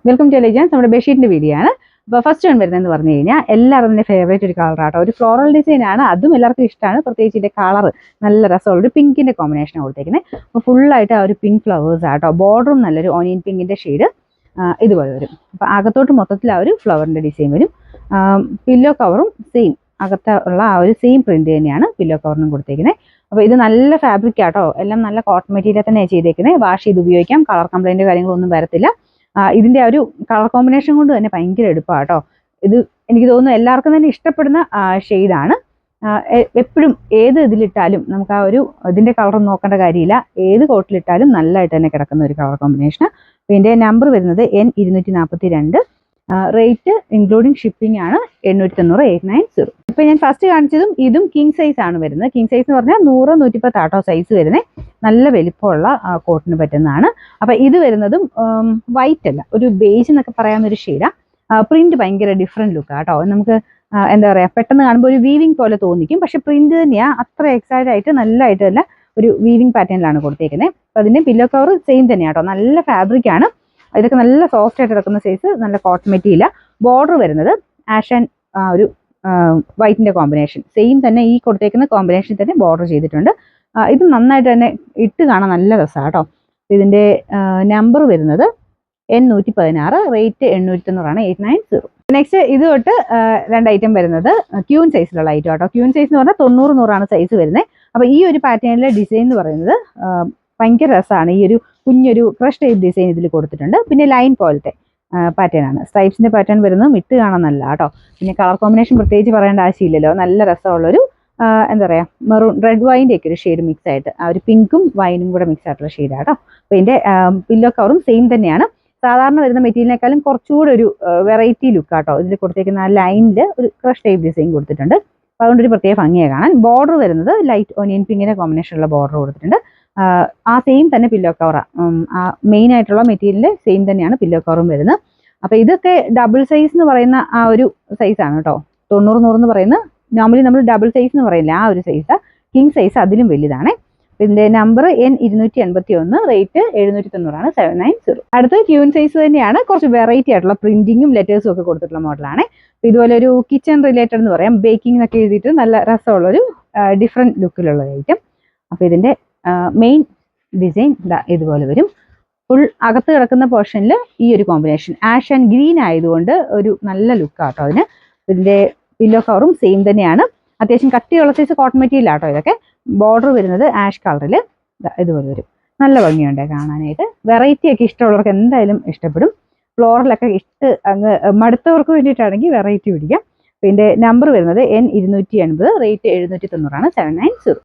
Welcome to എലിജൻസ്. നമ്മുടെ ബെഡ്ഷീറ്റിന്റെ video ആണ്. അപ്പോൾ ഫസ്റ്റ് വൺ വരുന്നതെന്ന് പറഞ്ഞു കഴിഞ്ഞാൽ എല്ലാവരും തന്നെ ഫേവറേറ്റ് ഒരു കളറാട്ടോ. ഒരു ഫ്ലോറൽ ഡിസൈൻ ആണ്, അതും എല്ലാവർക്കും ഇഷ്ടമാണ്. പ്രത്യേകിച്ച് ഇതിന്റെ കളർ നല്ല രസമുള്ള ഒരു പിങ്കിന്റെ കോമ്പിനേഷൻ കൊടുത്തേക്കുന്നത്. അപ്പോൾ ഫുള്ളായിട്ട് ആ ഒരു പിങ്ക് ഫ്ലവേഴ്സ് ആട്ടോ. ബോർഡറും നല്ലൊരു ഓണിയൻ പിങ്കിന്റെ ഷെയ്ഡ് ഇതുപോലെ വരും. അപ്പോൾ അകത്തോട്ട് മൊത്തത്തിൽ ആ ഒരു ഫ്ലവറിന്റെ ഡിസൈൻ വരും. പില്ലോ കവറും സെയിം അകത്തുള്ള ആ ഒരു സെയിം പ്രിന്റ് തന്നെയാണ് പില്ലോ കവറിനും കൊടുത്തേക്കുന്നത്. അപ്പോൾ ഇത് നല്ല ഫാബ്രിക് ആട്ടോ, എല്ലാം നല്ല കോട്ടൺ മെറ്റീരിയൽ തന്നെയാണ് ചെയ്തേക്കുന്നത്. വാഷ് ചെയ്ത് ഉപയോഗിക്കാം, കളർ കംപ്ലൈന്റ് കാര്യങ്ങളൊന്നും വരത്തില്ല. ഇതിന്റെ ആ ഒരു കളർ കോമ്പിനേഷൻ കൊണ്ട് തന്നെ ഭയങ്കര എളുപ്പമാണ് കേട്ടോ. ഇത് എനിക്ക് തോന്നുന്നു എല്ലാവർക്കും തന്നെ ഇഷ്ടപ്പെടുന്ന ഷെയ്ഡാണ്. എപ്പോഴും ഏത് ഇതിലിട്ടാലും നമുക്ക് ആ ഒരു ഇതിന്റെ കളർ നോക്കേണ്ട കാര്യമില്ല, ഏത് കോട്ടിലിട്ടാലും നല്ലതായിട്ട് തന്നെ കിടക്കുന്ന ഒരു കളർ കോമ്പിനേഷൻ. അപ്പോൾ ഇതിന്റെ നമ്പർ വരുന്നത് N242. റേറ്റ് ഇൻക്ലൂഡിങ് ഷിപ്പിംഗ് ആണ് 890 890. ഇപ്പൊ ഞാൻ ഫസ്റ്റ് കാണിച്ചതും ഇതും കിങ് സൈസ് ആണ് വരുന്നത്. കിങ് സൈസ് എന്ന് പറഞ്ഞാൽ 100 110 ആട്ടോ സൈസ് വരുന്നത്. നല്ല വലിപ്പമുള്ള കോട്ടിന് പറ്റുന്നതാണ്. അപ്പൊ ഇത് വരുന്നതും വൈറ്റ് അല്ല, ഒരു ബേജ് എന്നൊക്കെ പറയാവുന്ന ഒരു ഷെയ്ഡാ. പ്രിന്റ് ഭയങ്കര ഡിഫറെന്റ് ലുക്ക് ആട്ടോ. നമുക്ക് എന്താ പറയാ, പെട്ടെന്ന് കാണുമ്പോൾ ഒരു വീവിങ് പോലെ തോന്നിക്കും, പക്ഷെ പ്രിന്റ് തന്നെയാ. അത്ര എക്സൈറ്റ് ആയിട്ട് നല്ലതായിട്ട് തന്നെ ഒരു വീവിങ് പാറ്റേണിലാണ് കൊടുത്തേക്കുന്നത്. അപ്പൊ അതിന്റെ പില്ലോ കവർ സെയിം തന്നെയാട്ടോ, നല്ല ഫാബ്രിക് ആണ്. ഇതൊക്കെ നല്ല സോഫ്റ്റ് ആയിട്ട് കിടക്കുന്ന സൈസ്, നല്ല കോട്ടൺ മെറ്റീരിയൽ. ബോർഡർ വരുന്നത് ആഷ് ആൻഡ് ഒരു വൈറ്റിന്റെ കോമ്പിനേഷൻ സെയിം തന്നെ, ഈ കൊടുത്തേക്കുന്ന കോമ്പിനേഷൻ തന്നെ ബോർഡർ ചെയ്തിട്ടുണ്ട്. ഇത് നന്നായിട്ട് തന്നെ ഇട്ട് കാണാൻ നല്ല രസമാണ് കേട്ടോ. ഇതിന്റെ നമ്പർ വരുന്നത് N116, റേറ്റ് 890 890. നെക്സ്റ്റ് ഇത് തൊട്ട് രണ്ട് ഐറ്റം വരുന്നത് ക്യൂൻ സൈസിലുള്ള ഐറ്റം കേട്ടോ. ക്യൂൻ സൈസ് എന്ന് പറഞ്ഞാൽ 90 100 സൈസ് വരുന്നത്. അപ്പൊ ഈ ഒരു പാറ്റേണിലെ ഡിസൈൻ എന്ന് പറയുന്നത് ഭയങ്കര രസമാണ്. ഈ ഒരു കുഞ്ഞൊരു ക്രഷ് ടൈപ്പ് ഡിസൈൻ ഇതിൽ കൊടുത്തിട്ടുണ്ട്. പിന്നെ ലൈൻ പോലത്തെ പാറ്റേൺ ആണ്. സ്ട്രൈപ്സിന്റെ പാറ്റേൺ വരുന്നതും ഇട്ട് കാണാൻ നല്ല കേട്ടോ. പിന്നെ കളർ കോമ്പിനേഷൻ പ്രത്യേകിച്ച് പറയേണ്ട ആവശ്യമില്ലല്ലോ, നല്ല രസമുള്ളൊരു എന്താ പറയാ, മെറൂൺ റെഡ് വൈൻ്റെ ഒക്കെ ഒരു ഷെയ്ഡ് മിക്സ് ആയിട്ട്, ആ ഒരു പിങ്കും വൈനും കൂടെ മിക്സ് ആയിട്ടുള്ള ഷെയ്ഡാട്ടോ. അപ്പോൾ ഇതിന്റെ പില്ലോ കവറും സെയിം തന്നെയാണ്. സാധാരണ വരുന്ന മെറ്റീരിയലിനേക്കാളും കുറച്ചുകൂടെ ഒരു വെറൈറ്റി ലുക്ക് ആട്ടോ ഇതിൽ കൊടുത്തേക്കുന്ന. ആ ലൈനിൽ ഒരു ക്രഷ് ടൈപ്പ് ഡിസൈൻ കൊടുത്തിട്ടുണ്ട്. അപ്പോൾ അതുകൊണ്ടൊരു പ്രത്യേക ഭംഗിയെ കാണാൻ. ബോർഡർ വരുന്നത് ലൈറ്റ് ഓനിയൻ പിങ്കിന്റെ കോമ്പിനേഷനുള്ള ബോർഡർ കൊടുത്തിട്ടുണ്ട്. ആ സെയിം തന്നെ പില്ലോ കവറാണ്. ആ മെയിൻ ആയിട്ടുള്ള മെറ്റീരിയലിന്റെ സെയിം തന്നെയാണ് പില്ലോ കവറും വരുന്നത്. അപ്പൊ ഇതൊക്കെ ഡബിൾ സൈസ് എന്ന് പറയുന്ന ആ ഒരു സൈസാണ് കേട്ടോ. 90 100 എന്ന് പറയുന്ന നോർമലി നമ്മൾ ഡബിൾ സൈസ് എന്ന് പറയില്ല, ആ ഒരു സൈസ്. കിങ് സൈസ് അതിലും വലുതാണ്. ഇതിന്റെ നമ്പർ N281, റേറ്റ് 790 790. അടുത്ത ക്യൂൻ സൈസ് തന്നെയാണ്, കുറച്ച് വെറൈറ്റി ആയിട്ടുള്ള പ്രിന്റിങ്ങും ലെറ്റേഴ്സും ഒക്കെ കൊടുത്തിട്ടുള്ള മോഡലാണ്. ഇതുപോലെ ഒരു കിച്ചൺ റിലേറ്റഡ് എന്ന് പറയാം, ബേക്കിംഗ് എന്നൊക്കെ എഴുതിയിട്ട് നല്ല രസമുള്ളൊരു ഡിഫറെന്റ് ലുക്കിലുള്ള ഐറ്റം. അപ്പൊ ഇതിന്റെ മെയിൻ ഡിസൈൻ ഇതുപോലെ വരും. ഫുൾ അകത്ത് കിടക്കുന്ന പോർഷനിൽ ഈ ഒരു കോമ്പിനേഷൻ ആഷ് ആൻഡ് ഗ്രീൻ ആയതുകൊണ്ട് ഒരു നല്ല ലുക്കാട്ടോ അതിന്. ഇതിന്റെ പില്ലോ കവറും സെയിം തന്നെയാണ്. അത്യാവശ്യം കട്ടിയുള്ള സൈസ് കോട്ടൺ മെറ്റീരിയൽ ആട്ടോ ഇതൊക്കെ. ബോർഡർ വരുന്നത് ആഷ് കളറിൽ ഇതുപോലെ വരും. നല്ല ഭംഗിയുണ്ട് കാണാനായിട്ട്. വെറൈറ്റി ഒക്കെ ഇഷ്ടമുള്ളവർക്ക് എന്തായാലും ഇഷ്ടപ്പെടും. ഫ്ലോറിലൊക്കെ ഇട്ട് അങ്ങ് മടുത്തവർക്ക് വേണ്ടിയിട്ടാണെങ്കിൽ വെറൈറ്റി പിടിക്കാം. ഇതിന്റെ നമ്പർ വരുന്നത് N280, റേറ്റ് 790 790.